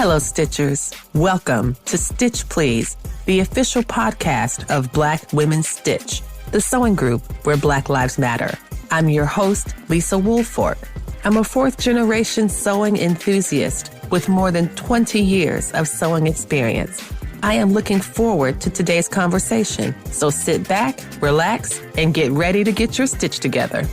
Hello, Stitchers. Welcome to Stitch Please, the official podcast of Black Women Stitch, the sewing group where Black Lives Matter. I'm your host, Lisa Woolford. I'm a fourth-generation sewing enthusiast with more than 20 years of sewing experience. I am looking forward to today's conversation, so sit back, relax, and get ready to get your stitch together.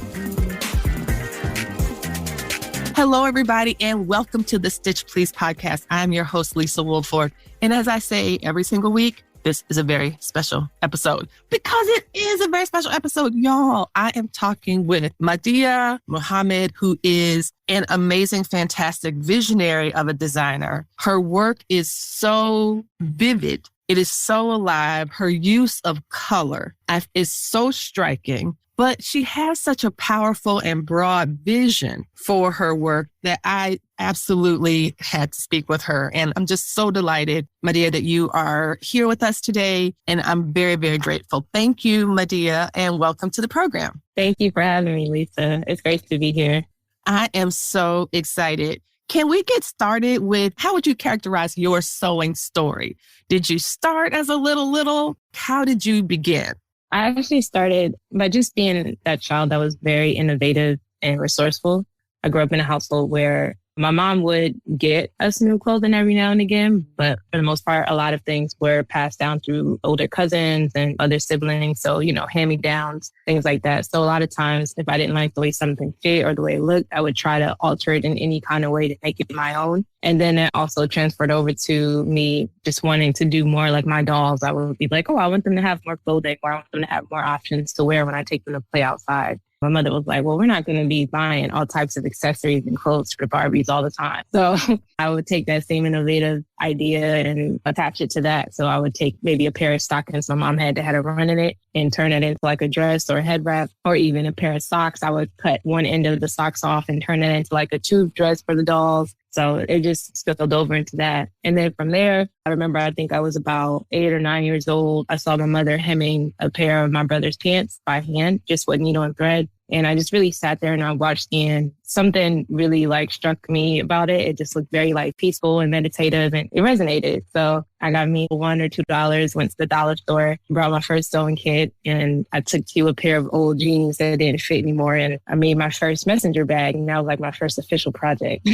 Hello, everybody, and welcome to the Stitch Please podcast. I'm your host, Lisa Woolford. And as I say every single week, this is a very special episode because it is a very special episode, y'all. I am talking with Mahdiyyah Muhammad, who is an amazing, fantastic visionary of a designer. Her work is so vivid. It is so alive. Her use of color is so striking. But she has such a powerful and broad vision for her work that I absolutely had to speak with her. And I'm just so delighted, Mahdiyyah, that you are here with us today. And I'm very, very grateful. Thank you, Mahdiyyah, and welcome to the program. Thank you for having me, Lisa. It's great to be here. I am so excited. Can we get started with how would you characterize your sewing story? Did you start as a little? How did you begin? I actually started by just being that child that was very innovative and resourceful. I grew up in a household where my mom would get us new clothing every now and again, but for the most part, a lot of things were passed down through older cousins and other siblings. So, hand-me-downs, things like that. So a lot of times, if I didn't like the way something fit or the way it looked, I would try to alter it in any kind of way to make it my own. And then it also transferred over to me just wanting to do more like my dolls. I would be like, I want them to have more clothing, or I want them to have more options to wear when I take them to play outside. My mother was like, well, we're not going to be buying all types of accessories and clothes for the Barbies all the time. So I would take that same innovative idea and attach it to that. So I would take maybe a pair of stockings my mom had that had a run in it and turn it into like a dress or a head wrap, or even a pair of socks. I would cut one end of the socks off and turn it into like a tube dress for the dolls. So it just spilled over into that. And then from there, I remember, I think I was about 8 or 9 years old. I saw my mother hemming a pair of my brother's pants by hand, just with needle and thread. And I just really sat there and I watched, and something really struck me about it. It just looked very peaceful and meditative, and it resonated. So I got me $1 or $2, went to the dollar store, brought my first sewing kit, and I took to a pair of old jeans that didn't fit anymore. And I made my first messenger bag, and that was like my first official project.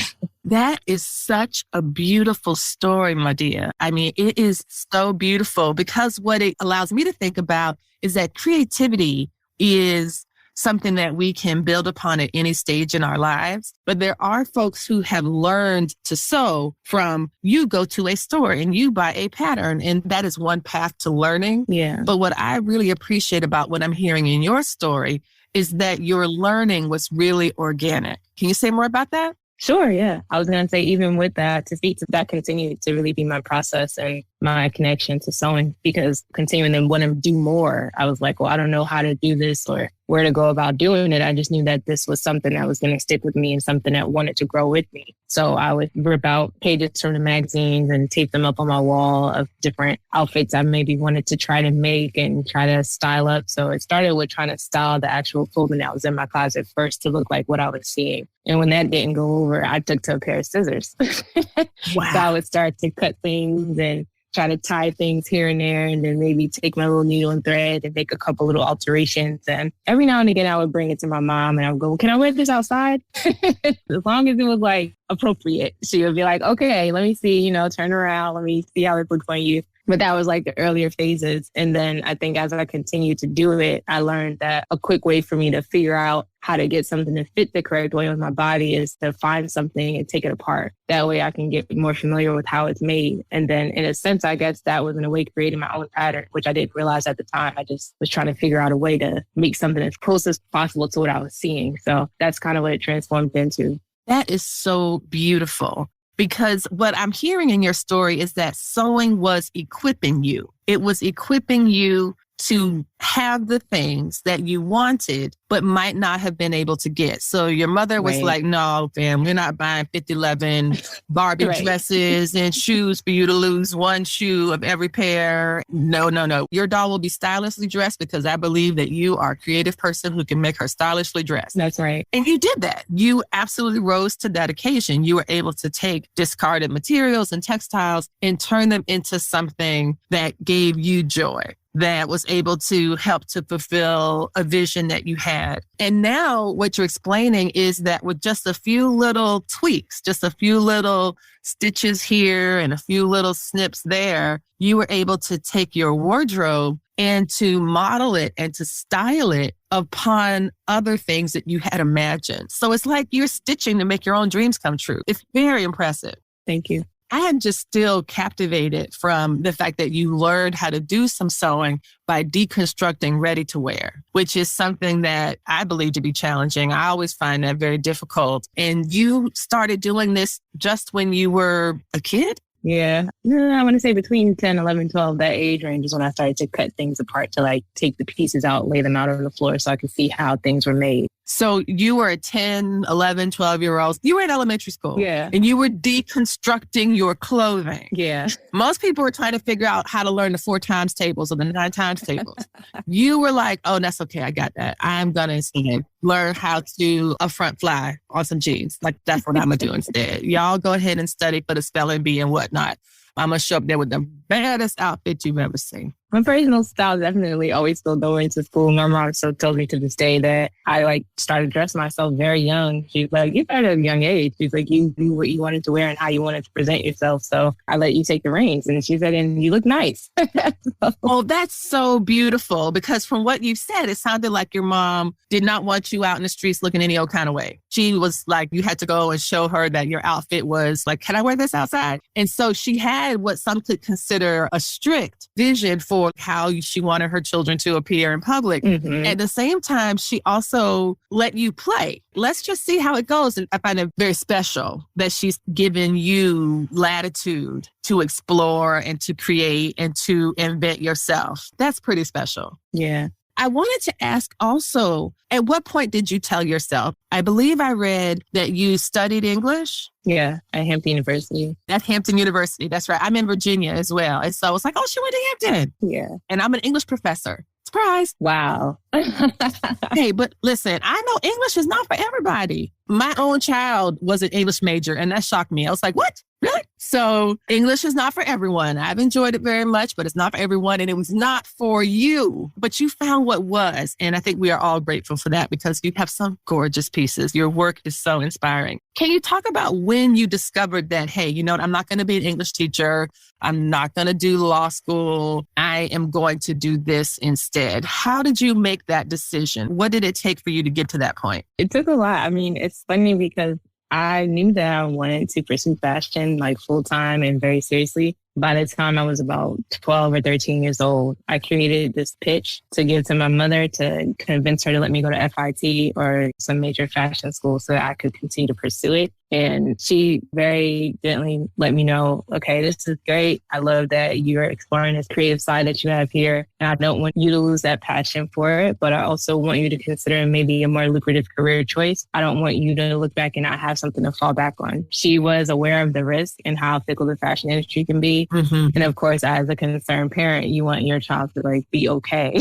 That is such a beautiful story, Mahdiyyah. I mean, it is so beautiful because what it allows me to think about is that creativity is something that we can build upon at any stage in our lives. But there are folks who have learned to sew from you go to a store and you buy a pattern, and that is one path to learning. Yeah. But what I really appreciate about what I'm hearing in your story is that your learning was really organic. Can you say more about that? Sure, yeah. I was going to say, even with that, to speak to that continued to really be my process and my connection to sewing, because continuing to want to do more, I was like, well, I don't know how to do this or where to go about doing it. I just knew that this was something that was going to stick with me and something that wanted to grow with me. So I would rip out pages from the magazines and tape them up on my wall of different outfits I maybe wanted to try to make and try to style up. So it started with trying to style the actual clothing that was in my closet first to look like what I was seeing. And when that didn't go over, I took to a pair of scissors. Wow. So I would start to cut things and try to tie things here and there, and then maybe take my little needle and thread and make a couple little alterations. And every now and again, I would bring it to my mom and I would go, can I wear this outside? As long as it was appropriate. She would be like, okay, let me see, turn around. Let me see how it looks on you. But that was the earlier phases. And then I think as I continued to do it, I learned that a quick way for me to figure out how to get something to fit the correct way on my body is to find something and take it apart. That way I can get more familiar with how it's made. And then in a sense, I guess that was in a way creating my own pattern, which I didn't realize at the time. I just was trying to figure out a way to make something as close as possible to what I was seeing. So that's kind of what it transformed into. That is so beautiful. Because what I'm hearing in your story is that sewing was equipping you. It was equipping you to have the things that you wanted, but might not have been able to get. So your mother was like, no, fam, we're not buying 5011 Barbie dresses and shoes for you to lose one shoe of every pair. No, no, no. Your doll will be stylishly dressed because I believe that you are a creative person who can make her stylishly dressed. That's right. And you did that. You absolutely rose to that occasion. You were able to take discarded materials and textiles and turn them into something that gave you joy, that was able to help to fulfill a vision that you had. And now what you're explaining is that with just a few little tweaks, just a few little stitches here and a few little snips there, you were able to take your wardrobe and to model it and to style it upon other things that you had imagined. So it's like you're stitching to make your own dreams come true. It's very impressive. Thank you. I am just still captivated from the fact that you learned how to do some sewing by deconstructing ready to wear, which is something that I believe to be challenging. I always find that very difficult. And you started doing this just when you were a kid? Yeah. I want to say between 10, 11, 12, that age range is when I started to cut things apart, to like take the pieces out, lay them out on the floor so I could see how things were made. So you were a 10, 11, 12-year-old. You were in elementary school. Yeah. And you were deconstructing your clothing. Yeah. Most people were trying to figure out how to learn the 4 times tables or the 9 times tables. You were like, oh, that's okay. I got that. I'm going to instead learn how to a front fly on some jeans. Like, that's what I'm going to do instead. Y'all go ahead and study for the spelling bee and whatnot. I'm going to show up there with the baddest outfit you've ever seen. My personal style definitely always still going to school. My mom still tells me to this day that I started dressing myself very young. She's like, you started at a young age. She's like, you knew what you wanted to wear and how you wanted to present yourself. So I let you take the reins. And she said, and you look nice. Oh, that's so beautiful, because from what you've said, it sounded like your mom did not want you out in the streets looking any old kind of way. She was like, you had to go and show her that your outfit was like, can I wear this outside? And so she had what some could consider a strict vision for how she wanted her children to appear in public. Mm-hmm. At the same time, she also let you play. Let's just see how it goes. And I find it very special that she's given you latitude to explore and to create and to invent yourself. That's pretty special. Yeah. I wanted to ask also, at what point did you tell yourself? I believe I read that you studied English. Yeah, at Hampton University. At Hampton University, that's right. I'm in Virginia as well. And so it's like, oh, she went to Hampton. Yeah. And I'm an English professor. Surprise. Wow. Hey, but listen, I know English is not for everybody. My own child was an English major, and that shocked me. I was like, what? Really? So English is not for everyone. I've enjoyed it very much, but it's not for everyone. And it was not for you, but you found what was. And I think we are all grateful for that, because you have some gorgeous pieces. Your work is so inspiring. Can you talk about when you discovered that, hey, you know what? I'm not going to be an English teacher. I'm not going to do law school. I am going to do this instead. How did you make that decision? What did it take for you to get to that point? It took a lot. I mean, it's funny because I knew that I wanted to pursue fashion like full time and very seriously. By the time I was about 12 or 13 years old, I created this pitch to give to my mother to convince her to let me go to FIT or some major fashion school so that I could continue to pursue it. And she very gently let me know, okay, this is great. I love that you're exploring this creative side that you have here. And I don't want you to lose that passion for it, but I also want you to consider maybe a more lucrative career choice. I don't want you to look back and not have something to fall back on. She was aware of the risk and how fickle the fashion industry can be. Mm-hmm. And of course, as a concerned parent, you want your child to be okay.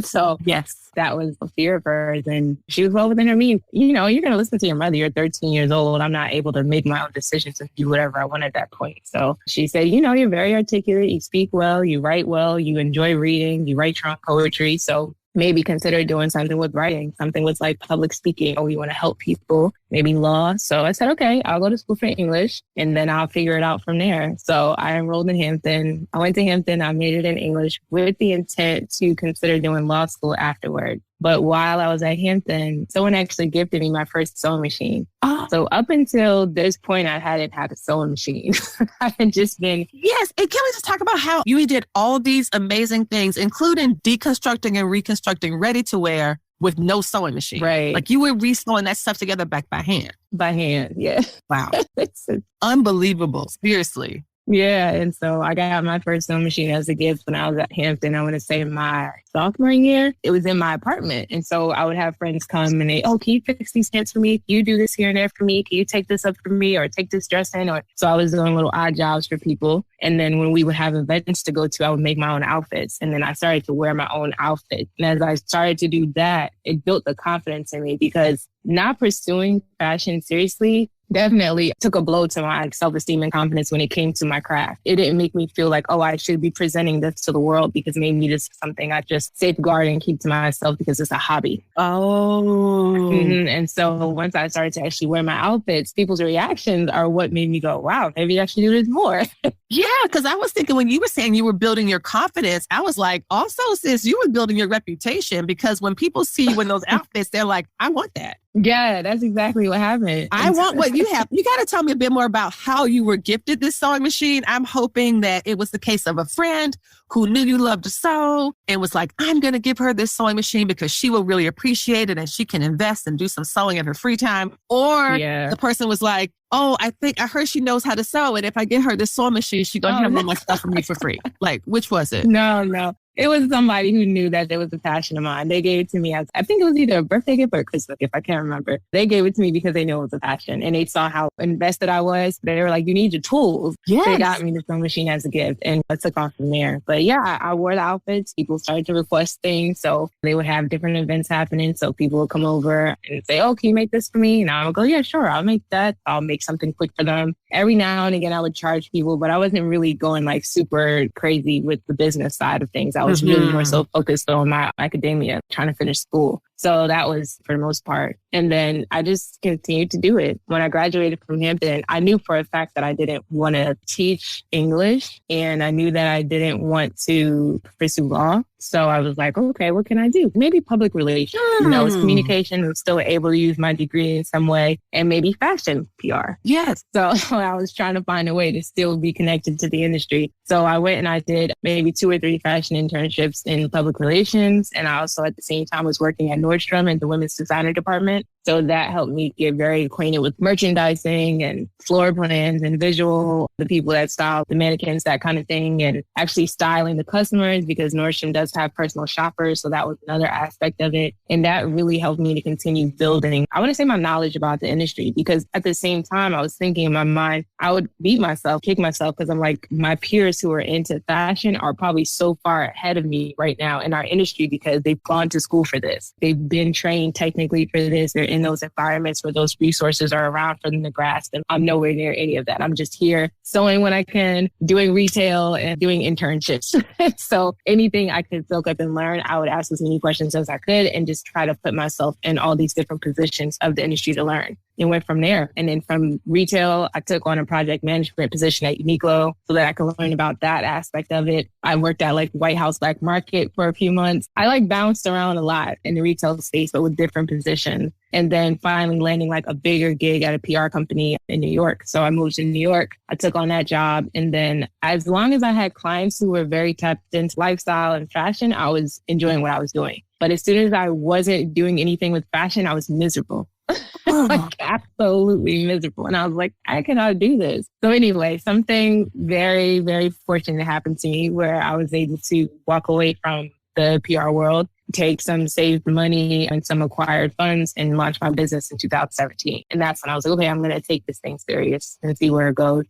So yes, that was a fear of hers. And she was well within her means. You know, you're going to listen to your mother. You're 13 years old. I'm not able to make my own decisions and do whatever I want at that point. So she said, you know, you're very articulate. You speak well. You write well. You enjoy reading. You write your own poetry. So maybe consider doing something with writing, something with like public speaking, or you want to help people, maybe law. So I said, okay, I'll go to school for English and then I'll figure it out from there. So I enrolled in Hampton. I went to Hampton. I majored in English with the intent to consider doing law school afterward. But while I was at Hampton, someone actually gifted me my first sewing machine. Oh. So up until this point, I hadn't had a sewing machine. I had just been... Yes. And can we just talk about how you did all these amazing things, including deconstructing and reconstructing ready to wear with no sewing machine. Right. Like you were re-sewing that stuff together back by hand. By hand, yeah. Wow. It's unbelievable. Seriously. Yeah. And so I got my first sewing machine as a gift when I was at Hampton. I want to say my sophomore year. It was in my apartment. And so I would have friends come and can you fix these pants for me? Can you do this here and there for me? Can you take this up for me or take this dress in? So I was doing little odd jobs for people. And then when we would have events to go to, I would make my own outfits. And then I started to wear my own outfit. And as I started to do that, it built the confidence in me because not pursuing fashion seriously definitely took a blow to my self-esteem and confidence when it came to my craft. It didn't make me feel like, I should be presenting this to the world because maybe this is something I just safeguard and keep to myself because it's a hobby. And so once I started to actually wear my outfits, people's reactions are what made me go, wow, maybe I should do this more. Yeah, because I was thinking when you were saying you were building your confidence, I was like, also, sis, you were building your reputation because when people see you in those outfits, they're like, I want that. Yeah, that's exactly what happened. I want what you have. You got to tell me a bit more about how you were gifted this sewing machine. I'm hoping that it was the case of a friend who knew you loved to sew and was like, I'm going to give her this sewing machine because she will really appreciate it and she can invest and do some sewing in her free time. Or the person was like, I heard she knows how to sew. And if I get her this sewing machine, she's going to have all my stuff from me for free. Like, which was it? No. It was somebody who knew that there was a passion of mine. They gave it to me as, I think it was either a birthday gift or a Christmas gift. I can't remember. They gave it to me because they knew it was a passion and they saw how invested I was. They were like, you need your tools. Yes. They got me the sewing machine as a gift and I took off from there. But yeah, I wore the outfits. People started to request things. So they would have different events happening. So people would come over and say, can you make this for me? And I would go, yeah, sure. I'll make that. I'll make something quick for them. Every now and again, I would charge people, but I wasn't really going like super crazy with the business side of things. I was really more so focused on my academia, trying to finish school. So that was for the most part. And then I just continued to do it. When I graduated from Hampton, I knew for a fact that I didn't want to teach English and I knew that I didn't want to pursue law. So I was like, okay, what can I do? Maybe public relations. It's communication. I'm still able to use my degree in some way and maybe fashion PR. Yes. So I was trying to find a way to still be connected to the industry. So I went and I did maybe 2 or 3 fashion internships in public relations. And I also at the same time was working at Nordstrom in the women's designer department. So that helped me get very acquainted with merchandising and floor plans and visual, the people that style the mannequins, that kind of thing, and actually styling the customers because Nordstrom does have personal shoppers. So that was another aspect of it. And that really helped me to continue building, I want to say, my knowledge about the industry because at the same time, I was thinking in my mind, I would beat myself, kick myself because I'm like, my peers who are into fashion are probably so far ahead of me right now in our industry because they've gone to school for this. They've been trained technically for this. They're in those environments where those resources are around for them to grasp. And I'm nowhere near any of that. I'm just here sewing when I can, doing retail and doing internships. So anything I could soak up and learn, I would ask as many questions as I could and just try to put myself in all these different positions of the industry to learn. And went from there. And then from retail, I took on a project management position at Uniqlo so that I could learn about that aspect of it. I worked at like White House Black Market for a few months. I like bounced around a lot in the retail space, but with different positions. And then finally landing like a bigger gig at a PR company in New York. So I moved to New York. I took on that job. And then as long as I had clients who were very tapped into lifestyle and fashion, I was enjoying what I was doing. But as soon as I wasn't doing anything with fashion, I was miserable. Like absolutely miserable. And I was like, I cannot do this. So anyway, something very, very fortunate happened to me where I was able to walk away from the PR world, take some saved money and some acquired funds and launch my business in 2017. And that's when I was like, okay, I'm going to take this thing serious and see where it goes.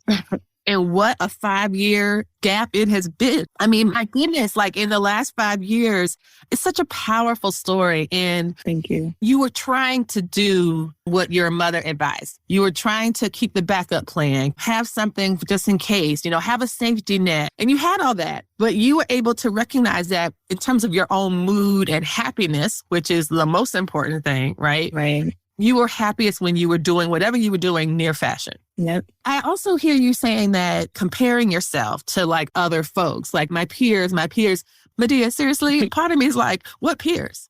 And what a 5-year gap it has been. I mean, my goodness, like in the last 5 years, it's such a powerful story. And thank you. You were trying to do what your mother advised. You were trying to keep the backup plan, have something just in case, have a safety net. And you had all that, but you were able to recognize that in terms of your own mood and happiness, which is the most important thing, right? Right. You were happiest when you were doing whatever you were doing near fashion. Yep. I also hear you saying that comparing yourself to like other folks, like my peers, Mahdiyyah, seriously, part of me is like, what peers?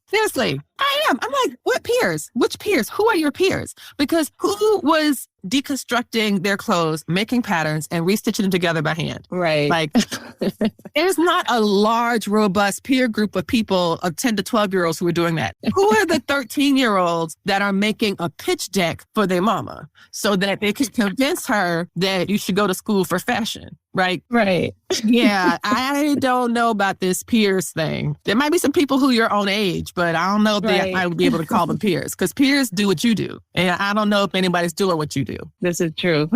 Seriously, I am. I'm like, what peers? Which peers? Who are your peers? Because who was deconstructing their clothes, making patterns, and restitching them together by hand. Right. Like, there's not a large, robust peer group of people of 10 to 12-year-olds who are doing that. Who are the 13-year-olds that are making a pitch deck for their mama so that they can convince her that you should go to school for fashion? Right. Right. Yeah, I don't know about this peers thing. There might be some people who are your own age, but I don't know if I would be able to call them peers, because peers do what you do. And I don't know if anybody's doing what you do. This is true.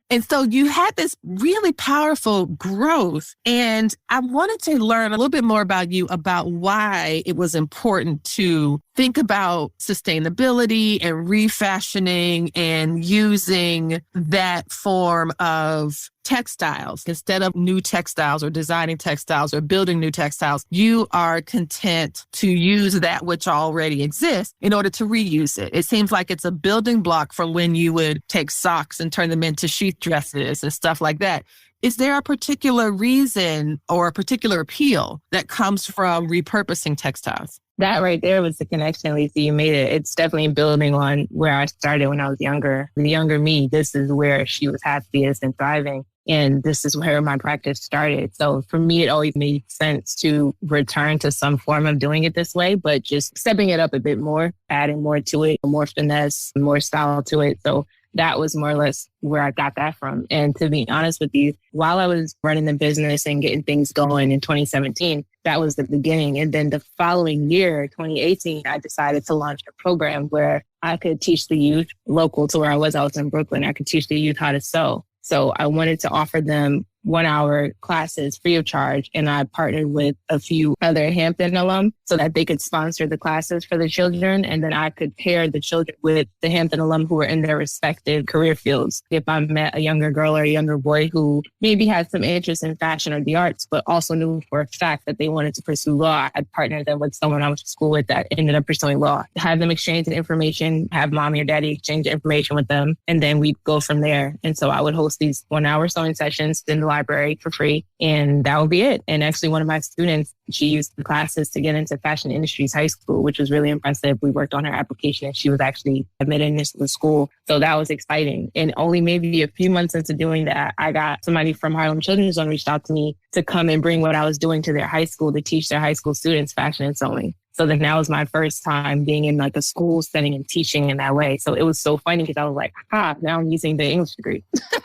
And so you had this really powerful growth. And I wanted to learn a little bit more about you, about why it was important to think about sustainability and refashioning and using that form of textiles. Instead of new textiles or designing textiles or building new textiles, you are content to use that which already exists in order to reuse it. It seems like it's a building block from when you would take socks and turn them into sheath dresses and stuff like that. Is there a particular reason or a particular appeal that comes from repurposing textiles? That right there was the connection, Lisa. You made it. It's definitely building on where I started when I was younger. The younger me, this is where she was happiest and thriving. And this is where my practice started. So for me, it always made sense to return to some form of doing it this way, but just stepping it up a bit more, adding more to it, more finesse, more style to it. So that was more or less where I got that from. And to be honest with you, while I was running the business and getting things going in 2017, that was the beginning. And then the following year, 2018, I decided to launch a program where I could teach the youth local to where I was in Brooklyn. I could teach the youth how to sew. So I wanted to offer them 1-hour classes free of charge. And I partnered with a few other Hampton alum so that they could sponsor the classes for the children. And then I could pair the children with the Hampton alum who were in their respective career fields. If I met a younger girl or a younger boy who maybe had some interest in fashion or the arts, but also knew for a fact that they wanted to pursue law, I'd partner them with someone I went to school with that ended up pursuing law. Have them exchange the information, have mommy or daddy exchange the information with them, and then we'd go from there. And so I would host these 1-hour sewing sessions in the library for free, and that would be it. And actually, one of my students, she used the classes to get into Fashion Industries High School, which was really impressive. We worked on her application and she was actually admitted into the school. So that was exciting. And only maybe a few months into doing that, I got somebody from Harlem Children's Zone reached out to me to come and bring what I was doing to their high school to teach their high school students fashion and sewing. So then that was my first time being in like a school setting and teaching in that way. So it was so funny because I was like, now I'm using the English degree.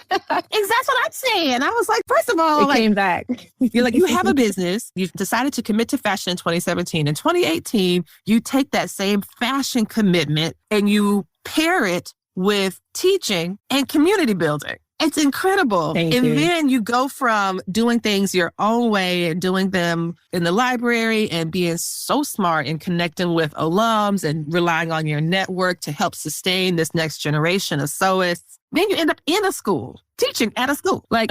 That's what I'm saying. I was like, first of all, it came back. You're like, you have a business. You've decided to commit to fashion in 2017. In 2018, you take that same fashion commitment and you pair it with teaching and community building. It's incredible. Thank you. Then you go from doing things your own way and doing them in the library and being so smart and connecting with alums and relying on your network to help sustain this next generation of sewists. Then you end up in a school, teaching at a school. Like,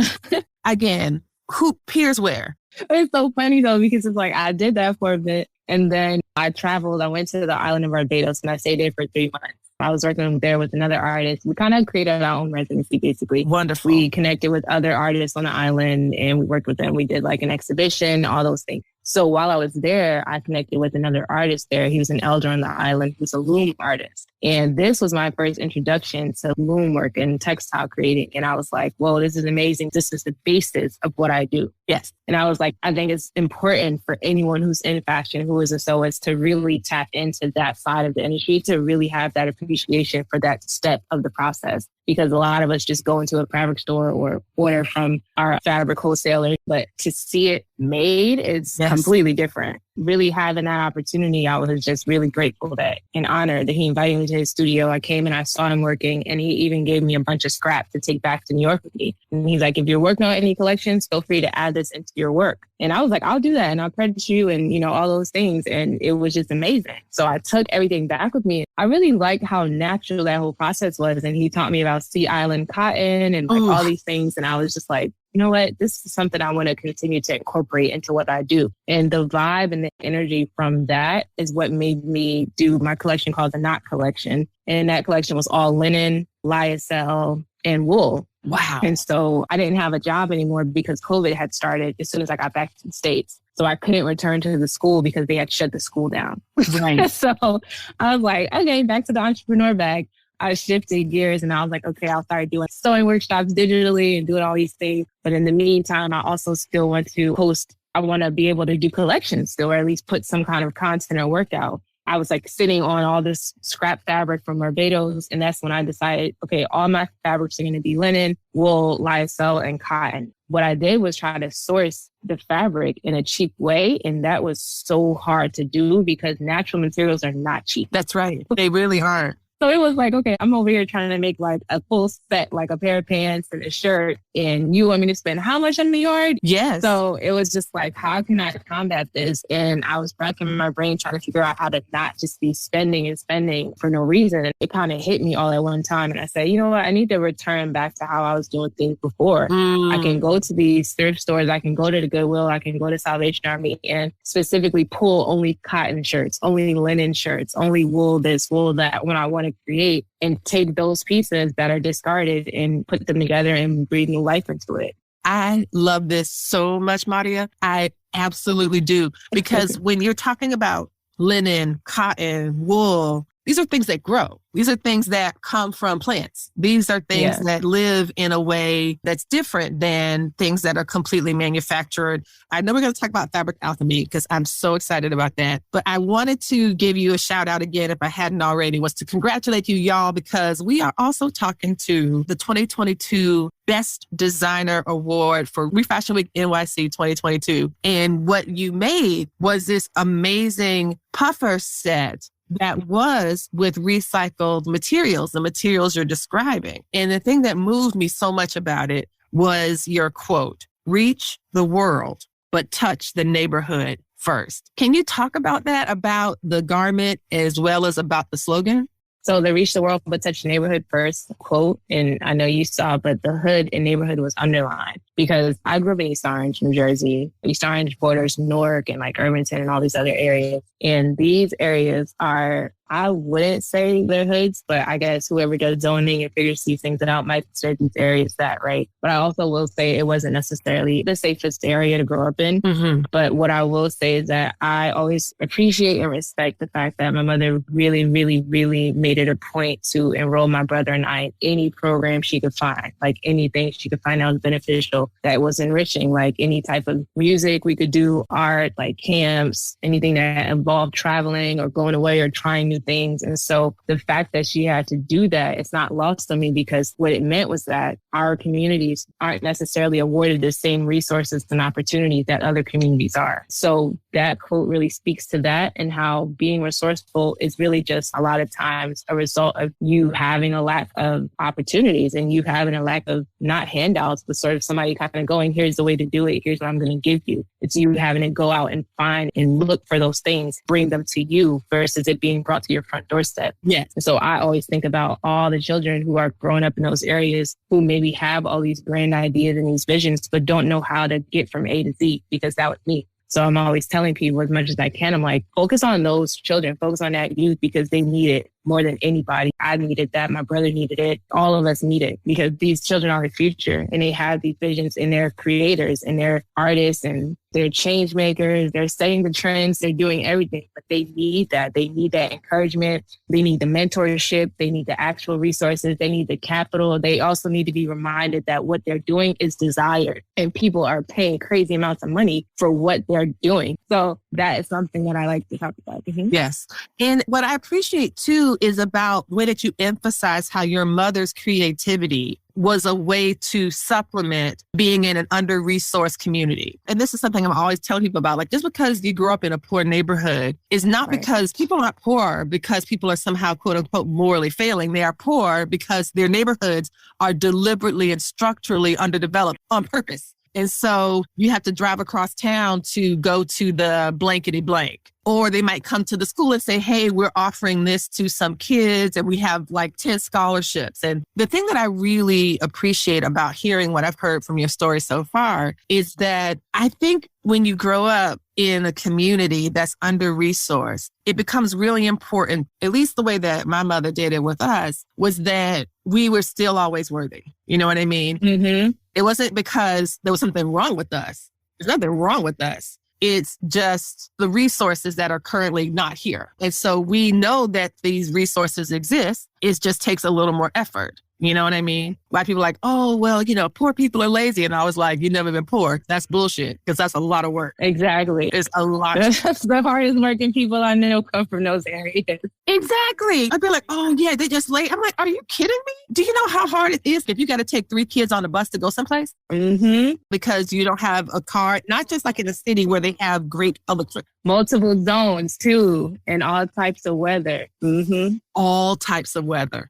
again, who peers where? It's so funny though, because it's like I did that for a bit and then I traveled. I went to the island of Barbados and I stayed there for 3 months. I was working there with another artist. We kind of created our own residency, basically. Wonderful. We connected with other artists on the island and we worked with them. We did like an exhibition, all those things. So while I was there, I connected with another artist there. He was an elder on the island who's a loom artist. And this was my first introduction to loom work and textile creating. And I was like, whoa, this is amazing. This is the basis of what I do. Yes. And I was like, I think it's important for anyone who's in fashion, who is a sewist, to really tap into that side of the industry, to really have that appreciation for that step of the process. Because a lot of us just go into a fabric store or order from our fabric wholesaler, but to see it made is completely different. Really having that opportunity, I was just really grateful that and honored that he invited me to his studio. I came and I saw him working and he even gave me a bunch of scrap to take back to New York with me. And he's like, if you're working on any collections, feel free to add this into your work. And I was like, I'll do that. And I'll credit you and, all those things. And it was just amazing. So I took everything back with me. I really liked how natural that whole process was. And he taught me about Sea Island cotton and like all these things. And I was just like, you know what? This is something I want to continue to incorporate into what I do. And the vibe and the energy from that is what made me do my collection called the Knot Collection. And that collection was all linen, lyocell, and wool. Wow. And so I didn't have a job anymore because COVID had started as soon as I got back to the States. So I couldn't return to the school because they had shut the school down. Right. So I was like, okay, back to the entrepreneur bag. I shifted gears and I was like, okay, I'll start doing sewing workshops digitally and doing all these things. But in the meantime, I also still want to post. I want to be able to do collections still, or at least put some kind of content or workout. I was like sitting on all this scrap fabric from Barbados. And that's when I decided, okay, all my fabrics are going to be linen, wool, lyocell, and cotton. What I did was try to source the fabric in a cheap way. And that was so hard to do because natural materials are not cheap. That's right. They really aren't. So it was like, okay, I'm over here trying to make like a full set, like a pair of pants and a shirt. And you want me to spend how much on the yard? Yes. So it was just like, how can I combat this? And I was racking my brain trying to figure out how to not just be spending and spending for no reason. And it kind of hit me all at one time. And I said, you know what? I need to return back to how I was doing things before. I can go to these thrift stores. I can go to the Goodwill. I can go to Salvation Army and specifically pull only cotton shirts, only linen shirts, only wool this, wool that when I want to create, and take those pieces that are discarded and put them together and breathe new life into it. I love this so much, Mahdiyyah. I absolutely do. Because when you're talking about linen, cotton, wool, these are things that grow. These are things that come from plants. These are things that live in a way that's different than things that are completely manufactured. I know we're going to talk about fabric alchemy because I'm so excited about that. But I wanted to give you a shout out again, if I hadn't already, was to congratulate you, y'all, because we are also talking to the 2022 Best Designer Award for Refashion Week NYC 2022. And what you made was this amazing puffer set that was with recycled materials, the materials you're describing. And the thing that moved me so much about it was your quote, "Reach the world, but touch the neighborhood first." Can you talk about that, about the garment as well as about the slogan? So the reach the world, but touch the neighborhood first quote. And I know you saw, but the hood and neighborhood was underlined because I grew up in East Orange, New Jersey. East Orange borders Newark and like Irvington and all these other areas. And these areas are, I wouldn't say they're hoods, but I guess whoever does zoning and figures these things out might consider these areas that, right? But I also will say it wasn't necessarily the safest area to grow up in. But what I will say is that I always appreciate and respect the fact that my mother really, really, really made it a point to enroll my brother and I in any program she could find, like anything she could find that was beneficial, that was enriching, like any type of music we could do, art, like camps, anything that involved traveling or going away or trying new things. And so the fact that she had to do that, it's not lost on me because what it meant was that our communities aren't necessarily awarded the same resources and opportunities that other communities are. So that quote really speaks to that and how being resourceful is really just a lot of times a result of you having a lack of opportunities and you having a lack of not handouts, but sort of somebody kind of going, here's the way to do it. Here's what I'm going to give you. It's you having to go out and find and look for those things, bring them to you versus it being brought to your front doorstep. Yes. And so I always think about all the children who are growing up in those areas who maybe have all these grand ideas and these visions, but don't know how to get from A to Z, because that was me. So I'm always telling people as much as I can, I'm like, focus on those children, focus on that youth because they need it more than anybody. I needed that. My brother needed it. All of us need it because these children are the future and they have these visions and they're creators and they're artists and they're change makers. They're setting the trends. They're doing everything, but they need that. They need that encouragement. They need the mentorship. They need the actual resources. They need the capital. They also need to be reminded that what they're doing is desired and people are paying crazy amounts of money for what they're doing. So that is something that I like to talk about. Yes. And what I appreciate too is about the way that you emphasize how your mother's creativity was a way to supplement being in an under-resourced community. And this is something I'm always telling people about. Like, just because you grew up in a poor neighborhood is not because people aren't poor because people are somehow, quote unquote, morally failing. They are poor because their neighborhoods are deliberately and structurally underdeveloped on purpose. And so you have to drive across town to go to the blankety blank. Or they might come to the school and say, hey, we're offering this to some kids and we have like 10 scholarships. And the thing that I really appreciate about hearing what I've heard from your story so far is that I think when you grow up in a community that's under-resourced, it becomes really important, at least the way that my mother did it with us, was that we were still always worthy. You know what I mean? It wasn't because there was something wrong with us. There's nothing wrong with us. It's just the resources that are currently not here. And so we know that these resources exist. It just takes a little more effort. You know what I mean? A lot of people are like, oh, well, poor people are lazy. And I was like, you've never been poor. That's bullshit, because that's a lot of work. Exactly. It's a lot. That's the hardest working people I know come from those areas. Exactly. I'd be like, oh, yeah, they just late. I'm like, are you kidding me? Do you know how hard it is if you got to take 3 kids on a bus to go someplace? Mm-hmm. Because you don't have a car, not just like in a city where they have great electric. Multiple zones, too, and all types of weather. Mm-hmm. All types of weather.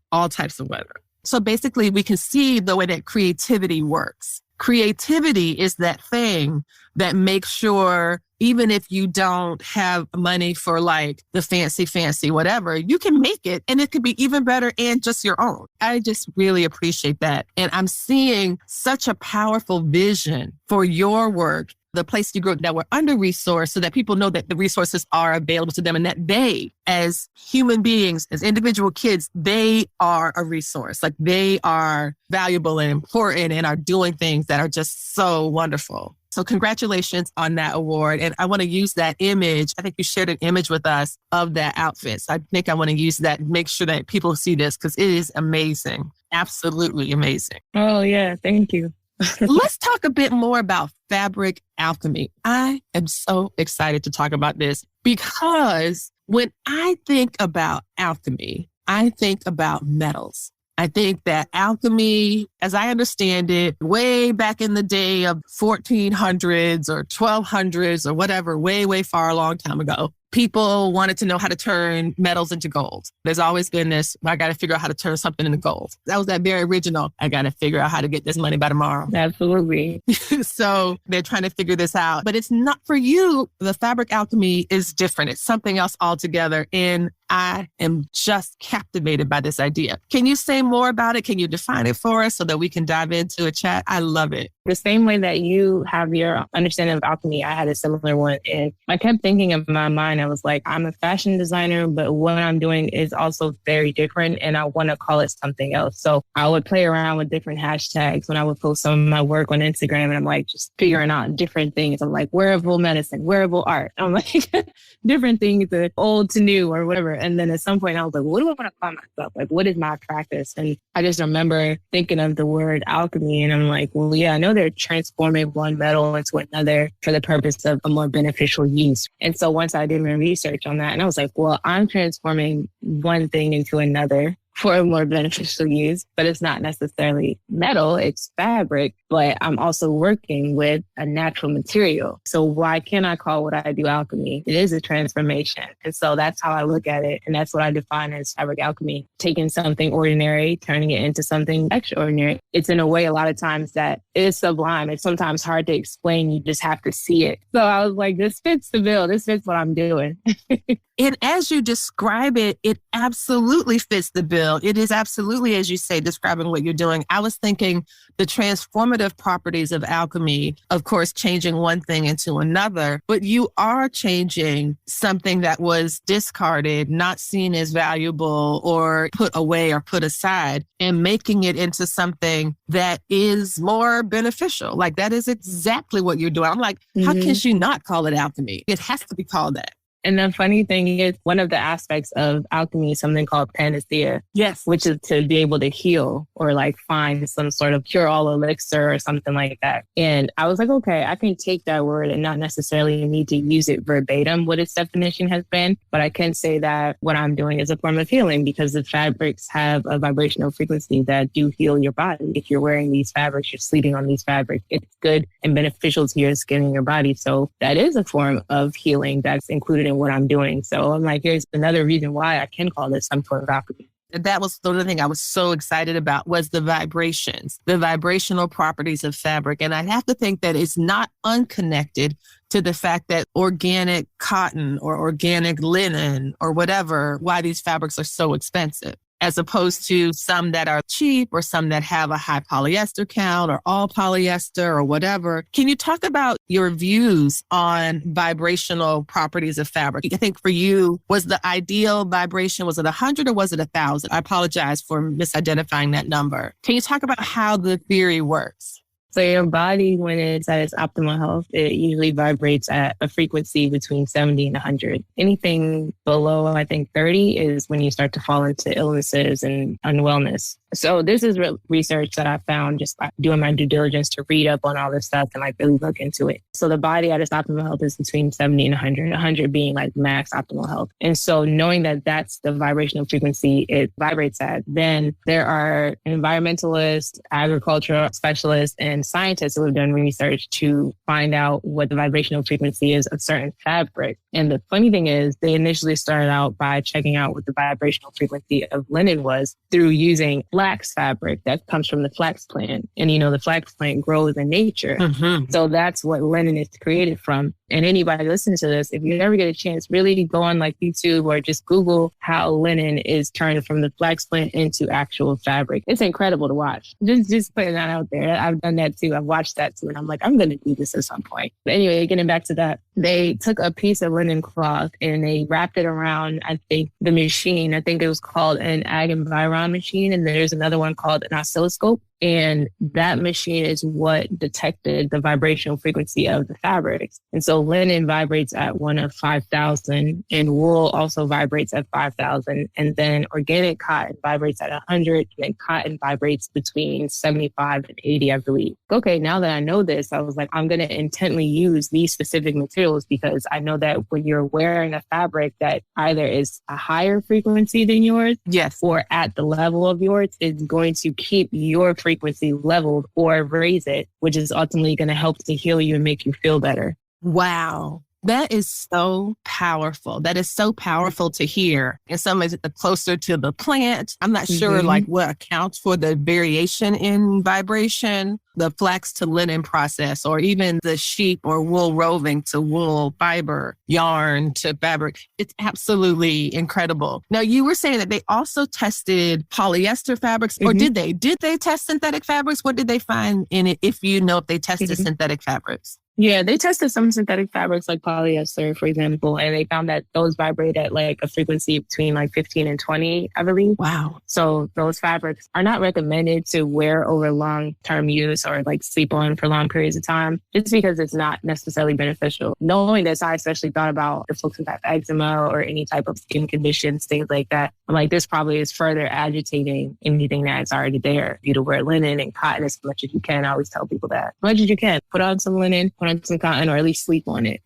So basically, we can see the way that creativity works. Creativity is that thing that makes sure even if you don't have money for like the fancy whatever, you can make it and it could be even better and just your own. I just really appreciate that. And I'm seeing such a powerful vision for your work, the place you grew up that were under-resourced, so that people know that the resources are available to them and that they, as human beings, as individual kids, they are a resource. Like they are valuable and important and are doing things that are just so wonderful. So congratulations on that award. And I want to use that image. I think you shared an image with us of that outfit. So I think I want to use that and make sure that people see this because it is amazing. Absolutely amazing. Oh, yeah. Thank you. Let's talk a bit more about fabric alchemy. I am so excited to talk about this because when I think about alchemy, I think about metals. I think that alchemy, as I understand it, way back in the day of 1400s or 1200s or whatever, way far a long time ago, people wanted to know how to turn metals into gold. There's always been this, I got to figure out how to turn something into gold. That was that very original, I got to figure out how to get this money by tomorrow. Absolutely. So they're trying to figure this out. But it's not for you. The fabric alchemy is different. It's something else altogether. And I am just captivated by this idea. Can you say more about it? Can you define it for us so that we can dive into a chat? I love it. The same way that you have your understanding of alchemy, I had a similar one. And I kept thinking in my mind, I was like, I'm a fashion designer, but what I'm doing is also very different. And I want to call it something else. So I would play around with different hashtags when I would post some of my work on Instagram. And I'm like, just figuring out different things. I'm like, wearable medicine, wearable art. I'm like, different things, old to new or whatever. And then at some point I was like, what do I want to call myself? Like, what is my practice? And I just remember thinking of the word alchemy. And I'm like, well, yeah, I know they're transforming one metal into another for the purpose of a more beneficial use. And so once I did my research on that, and I was like, well, I'm transforming one thing into another for a more beneficial use, but it's not necessarily metal, it's fabric, but I'm also working with a natural material. So why can't I call what I do alchemy? It is a transformation. And so that's how I look at it. And that's what I define as fabric alchemy, taking something ordinary, turning it into something extraordinary. It's in a way a lot of times that is sublime. It's sometimes hard to explain. You just have to see it. So I was like, this fits the bill. This fits what I'm doing. And as you describe it, it absolutely fits the bill. It is absolutely, as you say, describing what you're doing. I was thinking the transformative properties of alchemy, of course, changing one thing into another, but you are changing something that was discarded, not seen as valuable or put away or put aside, and making it into something that is more beneficial. Like that is exactly what you're doing. I'm like, how can she not call it alchemy? It has to be called that. And the funny thing is, one of the aspects of alchemy is something called panacea. Yes. Which is to be able to heal or like find some sort of cure-all elixir or something like that. And I was like, okay, I can take that word and not necessarily need to use it verbatim, what its definition has been. But I can say that what I'm doing is a form of healing because the fabrics have a vibrational frequency that do heal your body. If you're wearing these fabrics, you're sleeping on these fabrics, it's good and beneficial to your skin and your body. So that is a form of healing that's included in what I'm doing. So I'm like, here's another reason why I can call this some sort of alchemy. That was the other thing I was so excited about was the vibrations, the vibrational properties of fabric. And I have to think that it's not unconnected to the fact that organic cotton or organic linen or whatever, why these fabrics are so expensive, as opposed to some that are cheap or some that have a high polyester count or all polyester or whatever. Can you talk about your views on vibrational properties of fabric? I think for you, was the ideal vibration, was it 100 or was it 1,000? I apologize for misidentifying that number. Can you talk about how the theory works? So your body, when it's at its optimal health, it usually vibrates at a frequency between 70 and 100. Anything below, I think, 30 is when you start to fall into illnesses and unwellness. So this is research that I found just by doing my due diligence to read up on all this stuff and like really look into it. So the body at its optimal health is between 70 and 100, 100 being like max optimal health. And so knowing that that's the vibrational frequency it vibrates at, then there are environmentalists, agricultural specialists, and scientists who have done research to find out what the vibrational frequency is of certain fabric. And the funny thing is they initially started out by checking out what the vibrational frequency of linen was through using flax fabric that comes from the flax plant. And, the flax plant grows in nature. Mm-hmm. So that's what linen is created from. And anybody listening to this, if you ever get a chance, really go on like YouTube or just Google how linen is turned from the flax plant into actual fabric. It's incredible to watch. Just putting that out there. I've done that too. I've watched that too. And I'm like, I'm going to do this at some point. But anyway, getting back to that, they took a piece of linen cloth and they wrapped it around, I think, the machine. I think it was called an ag environ machine. And there's another one called an oscilloscope. And that machine is what detected the vibrational frequency of the fabrics. And so linen vibrates at one of 5,000 and wool also vibrates at 5,000. And then organic cotton vibrates at 100 and cotton vibrates between 75 and 80, I believe. Okay, now that I know this, I was like, I'm going to intently use these specific materials because I know that when you're wearing a fabric that either is a higher frequency than yours, yes, or at the level of yours, it's going to keep your frequency leveled or raise it, which is ultimately going to help to heal you and make you feel better. Wow. That is so powerful. That is so powerful to hear. In some ways, it's closer to the plant. I'm not sure like what accounts for the variation in vibration, the flax to linen process, or even the sheep or wool roving to wool fiber, yarn to fabric. It's absolutely incredible. Now, you were saying that they also tested polyester fabrics, or did they? Did they test synthetic fabrics? What did they find in it, if they tested synthetic fabrics? Yeah, they tested some synthetic fabrics like polyester, for example, and they found that those vibrate at like a frequency between like 15 and 20, I believe. Wow. So those fabrics are not recommended to wear over long-term use or like sleep on for long periods of time, just because it's not necessarily beneficial. Knowing this, I especially thought about the folks who have eczema or any type of skin conditions, things like that. I'm like, this probably is further agitating anything that's already there. You to wear linen and cotton as much as you can. I always tell people that. As much as you can. Put on some linen, put on some cotton, or at least sleep on it.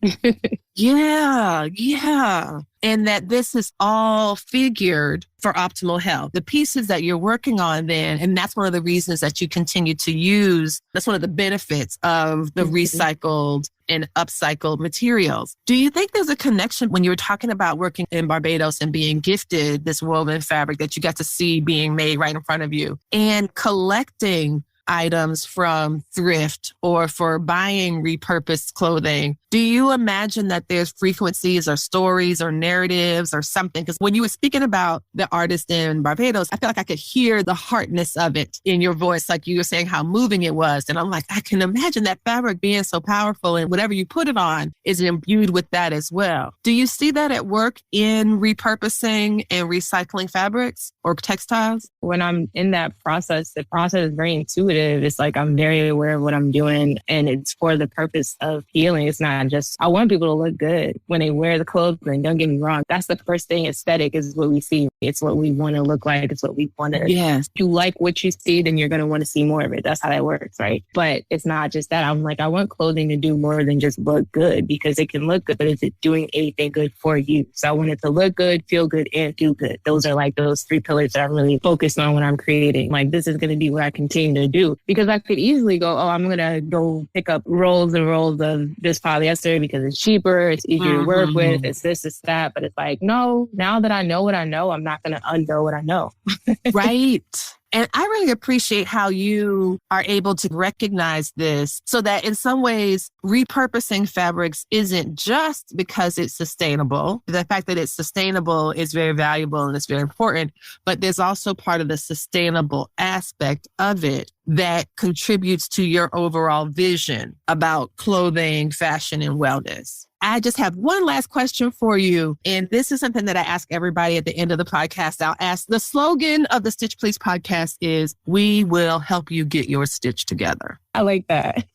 Yeah. And that this is all figured for optimal health. The pieces that you're working on then, and that's one of the reasons that you continue to use, that's one of the benefits of the recycled and upcycled materials. Do you think there's a connection when you were talking about working in Barbados and being gifted this woven fabric that you got to see being made right in front of you and collecting items from thrift or for buying repurposed clothing? Do you imagine that there's frequencies or stories or narratives or something? Because when you were speaking about the artist in Barbados, I feel like I could hear the heartness of it in your voice, like you were saying how moving it was. And I'm like, I can imagine that fabric being so powerful, and whatever you put it on is imbued with that as well. Do you see that at work in repurposing and recycling fabrics or textiles? When I'm in that process, the process is very intuitive. It's like I'm very aware of what I'm doing, and it's for the purpose of healing. It's not just, I want people to look good when they wear the clothes. And don't get me wrong, that's the first thing. Aesthetic is what we see. It's what we want to look like. It's what we want to. Yes. If you like what you see, then you're going to want to see more of it. That's how that works, right? But it's not just that. I'm like, I want clothing to do more than just look good, because it can look good, but is it doing anything good for you? So I want it to look good, feel good, and do good. Those are like those three pillars that I'm really focused on when I'm creating. Like, this is going to be what I continue to do, because I could easily go, oh, I'm going to go pick up rolls and rolls of this polyester because it's cheaper, it's easier to work with, it's this, it's that. But it's like, no, now that I know what I know, I'm not going to unknow what I know. Right. And I really appreciate how you are able to recognize this, so that in some ways, repurposing fabrics isn't just because it's sustainable. The fact that it's sustainable is very valuable and it's very important, but there's also part of the sustainable aspect of it that contributes to your overall vision about clothing, fashion, and wellness. I just have one last question for you. And this is something that I ask everybody at the end of the podcast. I'll ask, the slogan of the Stitch Please podcast is, we will help you get your stitch together. I like that.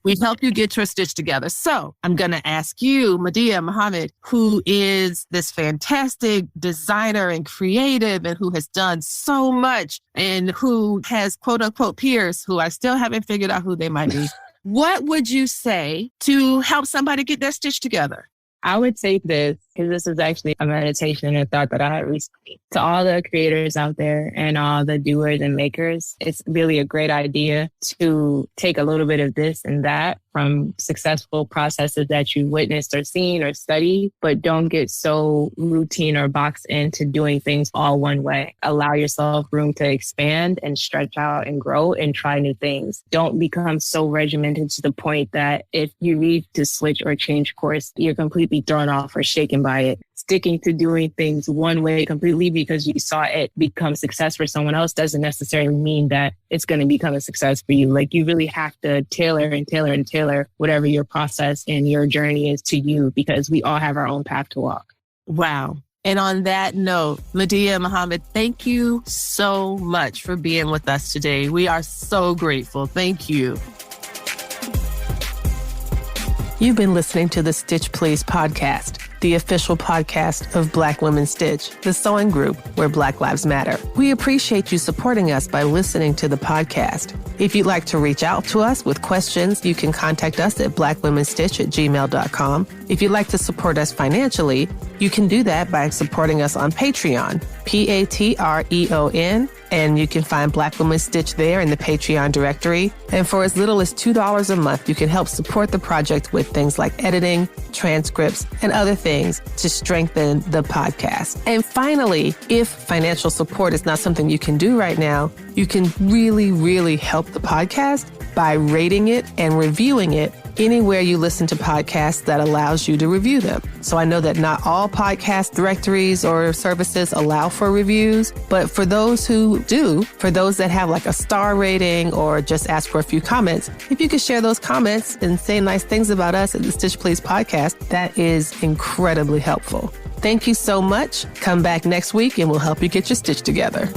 We help you get your stitch together. So I'm going to ask you, Mahdiyyah Muhammad, who is this fantastic designer and creative and who has done so much and who has quote unquote peers who I still haven't figured out who they might be. What would you say to help somebody get their stitch together? I would say this, because this is actually a meditation and thought that I had recently. To all the creators out there and all the doers and makers, it's really a great idea to take a little bit of this and that from successful processes that you witnessed or seen or studied, but don't get so routine or boxed into doing things all one way. Allow yourself room to expand and stretch out and grow and try new things. Don't become so regimented to the point that if you need to switch or change course, you're completely thrown off or shaken by it. Sticking to doing things one way completely because you saw it become success for someone else doesn't necessarily mean that it's going to become a success for you. Like, you really have to tailor whatever your process and your journey is to you, because we all have our own path to walk. Wow. And on that note, Mahdiyyah Muhammad, thank you so much for being with us today. We are so grateful. Thank you. You've been listening to the Stitch Please podcast, the official podcast of Black Women Stitch, the sewing group where Black Lives Matter. We appreciate you supporting us by listening to the podcast. If you'd like to reach out to us with questions, you can contact us at blackwomenstitch@gmail.com. If you'd like to support us financially, you can do that by supporting us on Patreon, Patreon, and you can find Black Women Stitch there in the Patreon directory. And for as little as $2 a month, you can help support the project with things like editing, transcripts, and other things to strengthen the podcast. And finally, if financial support is not something you can do right now, you can really, really help the podcast by rating it and reviewing it anywhere you listen to podcasts that allows you to review them. So I know that not all podcast directories or services allow for reviews, but for those who do, for those that have like a star rating or just ask for a few comments, if you could share those comments and say nice things about us at the Stitch Please podcast, that is incredibly helpful. Thank you so much. Come back next week and we'll help you get your stitch together.